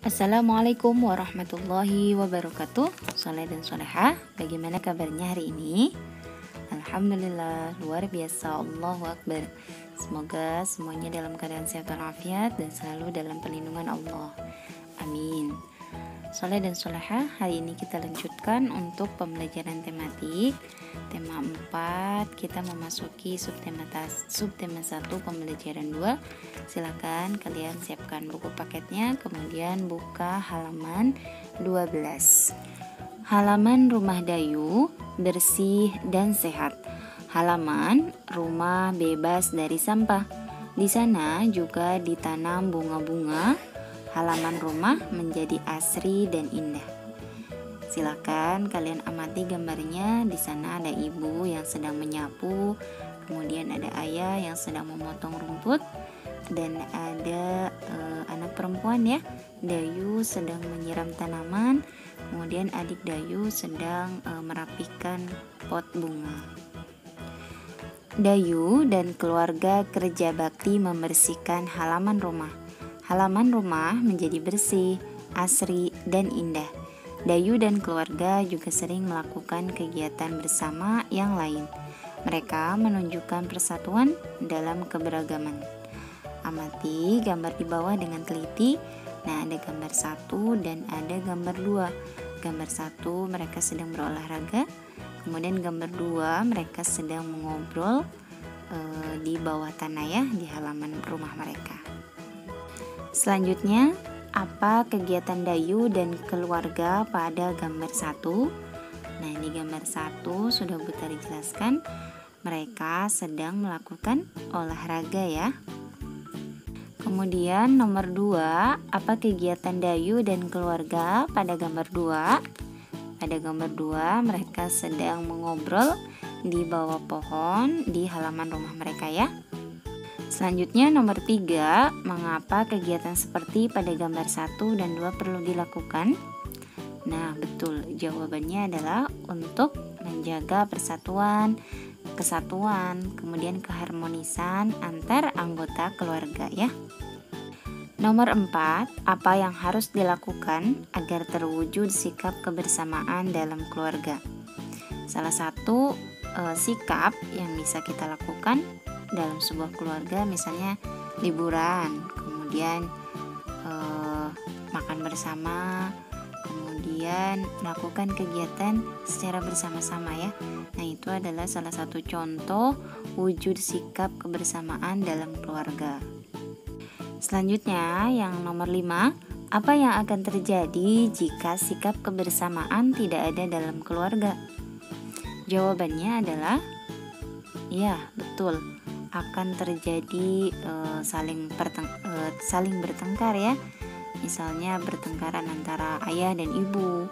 Assalamualaikum warahmatullahi wabarakatuh. Soleh dan solehah, bagaimana kabarnya hari ini? Alhamdulillah, luar biasa, Allahu Akbar. Semoga semuanya dalam keadaan sehat walafiat dan selalu dalam perlindungan Allah. Amin. Soleh dan solehah, hari ini kita lanjutkan untuk pembelajaran tematik. Tema 4, kita memasuki subtema 1 pembelajaran 2. Silakan kalian siapkan buku paketnya, kemudian buka halaman 12. Halaman rumah Dayu, bersih dan sehat. Halaman rumah bebas dari sampah. Di sana juga ditanam bunga-bunga. Halaman rumah menjadi asri dan indah. Silakan kalian amati gambarnya. Di sana ada ibu yang sedang menyapu, kemudian ada ayah yang sedang memotong rumput, dan ada anak perempuan ya, Dayu sedang menyiram tanaman, kemudian adik Dayu sedang merapikan pot bunga. Dayu dan keluarga kerja bakti membersihkan halaman rumah. Halaman rumah menjadi bersih, asri, dan indah. Dayu dan keluarga juga sering melakukan kegiatan bersama yang lain. Mereka menunjukkan persatuan dalam keberagaman. Amati gambar di bawah dengan teliti. Nah, ada gambar 1 dan ada gambar 2. Gambar 1 mereka sedang berolahraga, kemudian gambar 2 mereka sedang mengobrol di bawah tanah ya, di halaman rumah mereka. Selanjutnya, apa kegiatan Dayu dan keluarga pada gambar 1? Nah, di gambar 1 sudah Bu Tari jelaskan, mereka sedang melakukan olahraga ya. Kemudian nomor 2, apa kegiatan Dayu dan keluarga pada gambar 2? Pada gambar 2 mereka sedang mengobrol di bawah pohon di halaman rumah mereka ya. Selanjutnya nomor 3, mengapa kegiatan seperti pada gambar 1 dan 2 perlu dilakukan? Nah, betul, jawabannya adalah untuk menjaga persatuan, kesatuan, kemudian keharmonisan antar anggota keluarga ya. Nomor 4, apa yang harus dilakukan agar terwujud sikap kebersamaan dalam keluarga? Salah satu sikap yang bisa kita lakukan dalam sebuah keluarga, misalnya liburan, kemudian makan bersama, kemudian melakukan kegiatan secara bersama-sama ya. Nah, itu adalah salah satu contoh wujud sikap kebersamaan dalam keluarga. Selanjutnya yang nomor 5, apa yang akan terjadi jika sikap kebersamaan tidak ada dalam keluarga? Jawabannya adalah ya, betul, akan terjadi saling bertengkar ya. Misalnya bertengkaran antara ayah dan ibu,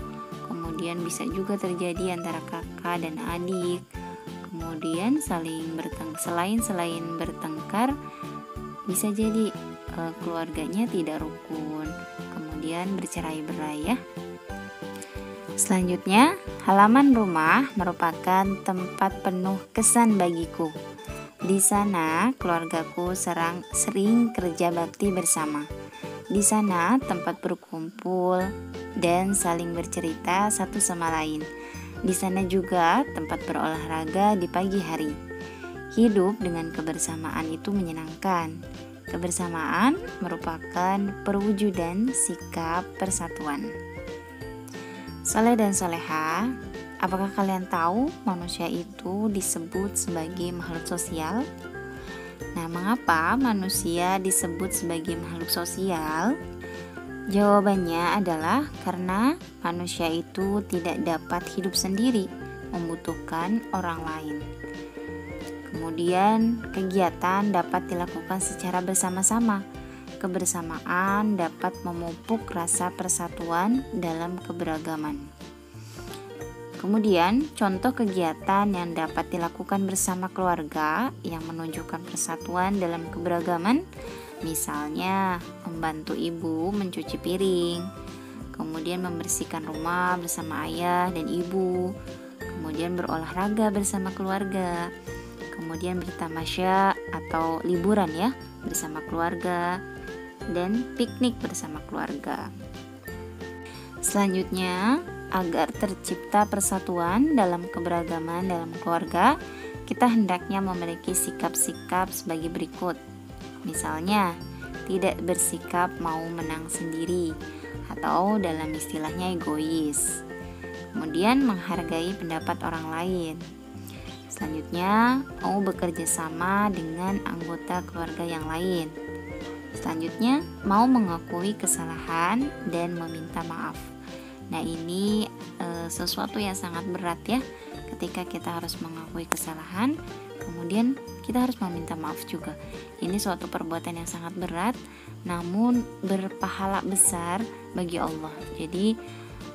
kemudian bisa juga terjadi antara kakak dan adik. Kemudian selain bertengkar, bisa jadi keluarganya tidak rukun, kemudian bercerai-berai ya. Selanjutnya, halaman rumah merupakan tempat penuh kesan bagiku. Di sana keluargaku sering kerja bakti bersama. Di sana tempat berkumpul dan saling bercerita satu sama lain. Di sana juga tempat berolahraga di pagi hari. Hidup dengan kebersamaan itu menyenangkan. Kebersamaan merupakan perwujudan sikap persatuan. Soleh dan solehah, apakah kalian tahu manusia itu disebut sebagai makhluk sosial? Nah, mengapa manusia disebut sebagai makhluk sosial? Jawabannya adalah karena manusia itu tidak dapat hidup sendiri, membutuhkan orang lain. Kemudian, kegiatan dapat dilakukan secara bersama-sama. Kebersamaan dapat memupuk rasa persatuan dalam keberagaman. Kemudian, contoh kegiatan yang dapat dilakukan bersama keluarga yang menunjukkan persatuan dalam keberagaman, misalnya membantu ibu mencuci piring, kemudian membersihkan rumah bersama ayah dan ibu, kemudian berolahraga bersama keluarga, kemudian bertamasya atau liburan ya bersama keluarga, dan piknik bersama keluarga. Selanjutnya, agar tercipta persatuan dalam keberagaman dalam keluarga, kita hendaknya memiliki sikap-sikap sebagai berikut. Misalnya, tidak bersikap mau menang sendiri atau dalam istilahnya egois. Kemudian menghargai pendapat orang lain. Selanjutnya, mau bekerja sama dengan anggota keluarga yang lain. Selanjutnya, mau mengakui kesalahan dan meminta maaf. Nah, ini sesuatu yang sangat berat ya, ketika kita harus mengakui kesalahan, kemudian kita harus meminta maaf juga. Ini suatu perbuatan yang sangat berat, namun berpahala besar bagi Allah. Jadi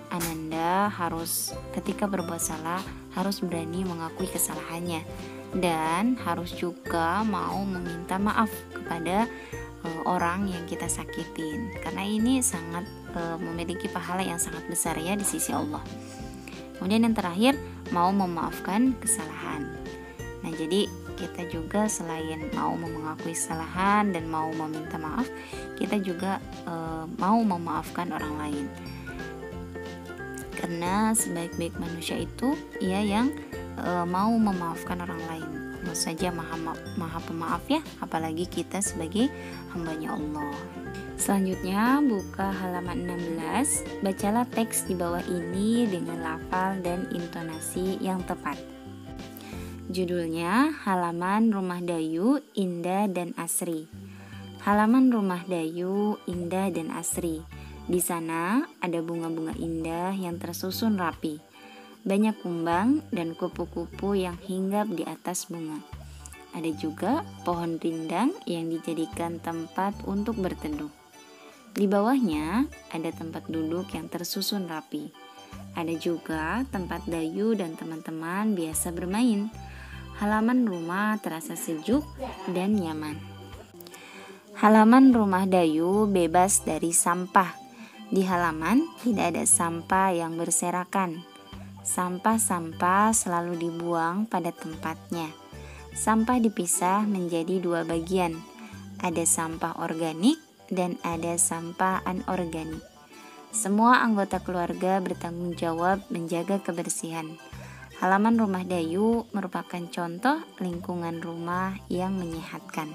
Ananda harus ketika berbuat salah harus berani mengakui kesalahannya dan harus juga mau meminta maaf kepada orang yang kita sakitin, karena ini sangat memiliki pahala yang sangat besar ya di sisi Allah. Kemudian yang terakhir, mau memaafkan kesalahan. Nah, jadi kita juga selain mau mengakui kesalahan dan mau meminta maaf, kita juga mau memaafkan orang lain. Karena sebaik-baik manusia itu ia yang mau memaafkan orang lain. Allah saja maha pemaaf ya, apalagi kita sebagai hambanya Allah. Selanjutnya buka halaman 16, bacalah teks di bawah ini dengan lafal dan intonasi yang tepat. Judulnya halaman rumah Dayu indah dan asri. Halaman rumah Dayu indah dan asri. Di sana ada bunga-bunga indah yang tersusun rapi. Banyak kumbang dan kupu-kupu yang hinggap di atas bunga. Ada juga pohon rindang yang dijadikan tempat untuk berteduh. Di bawahnya ada tempat duduk yang tersusun rapi. Ada juga tempat Dayu dan teman-teman biasa bermain. Halaman rumah terasa sejuk dan nyaman. Halaman rumah Dayu bebas dari sampah. Di halaman tidak ada sampah yang berserakan. Sampah-sampah selalu dibuang pada tempatnya. Sampah dipisah menjadi dua bagian. Ada sampah organik dan ada sampah anorganik. Semua anggota keluarga bertanggung jawab menjaga kebersihan. Halaman rumah Dayu merupakan contoh lingkungan rumah yang menyehatkan.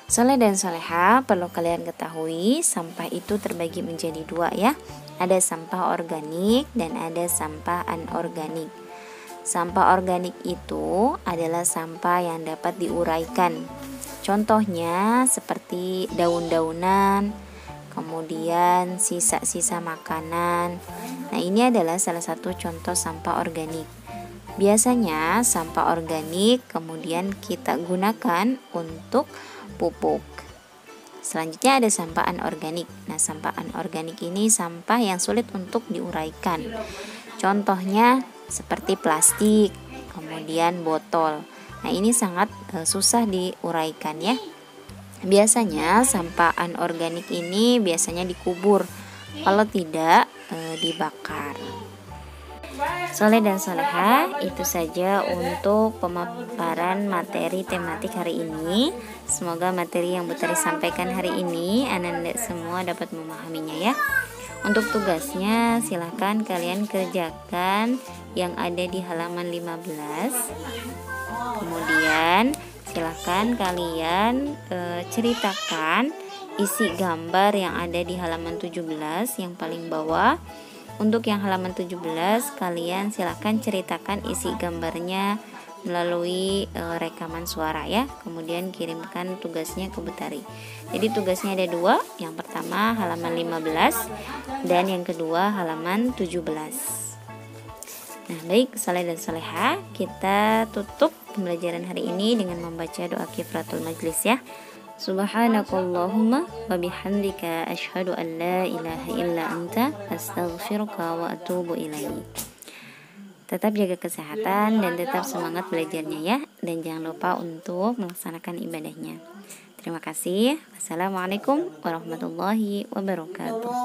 Soleh dan soleha, perlu kalian ketahui sampah itu terbagi menjadi dua ya. Ada sampah organik dan ada sampah anorganik. Sampah organik itu adalah sampah yang dapat diuraikan. Contohnya seperti daun-daunan, kemudian sisa-sisa makanan. Nah, ini adalah salah satu contoh sampah organik. Biasanya sampah organik kemudian kita gunakan untuk pupuk. Selanjutnya ada sampah anorganik. Nah, sampah anorganik ini sampah yang sulit untuk diuraikan. Contohnya seperti plastik, kemudian botol. Nah, ini sangat susah diuraikan ya. Biasanya sampah anorganik ini biasanya dikubur. Kalau tidak dibakar. Soleh dan soleha, itu saja untuk pemaparan materi tematik hari ini. Semoga materi yang Butari sampaikan hari ini Ananda semua dapat memahaminya ya. Untuk tugasnya silahkan kalian kerjakan yang ada di halaman 15. Kemudian silahkan kalian ceritakan isi gambar yang ada di halaman 17 yang paling bawah. Untuk yang halaman 17 kalian silahkan ceritakan isi gambarnya melalui rekaman suara ya. Kemudian kirimkan tugasnya ke Butari. Jadi tugasnya ada dua. Yang pertama halaman 15 dan yang kedua halaman 17. Nah, baik soleh dan soleha, kita tutup pembelajaran hari ini dengan membaca doa kifaratul majlis ya. Subhanakallahumma wa bihamdika asyhadu an la ilaha illa anta astaghfiruka wa atubu ilaik. Tetap jaga kesehatan dan tetap semangat belajarnya ya, dan jangan lupa untuk melaksanakan ibadahnya. Terima kasih. Wassalamualaikum warahmatullahi wabarakatuh.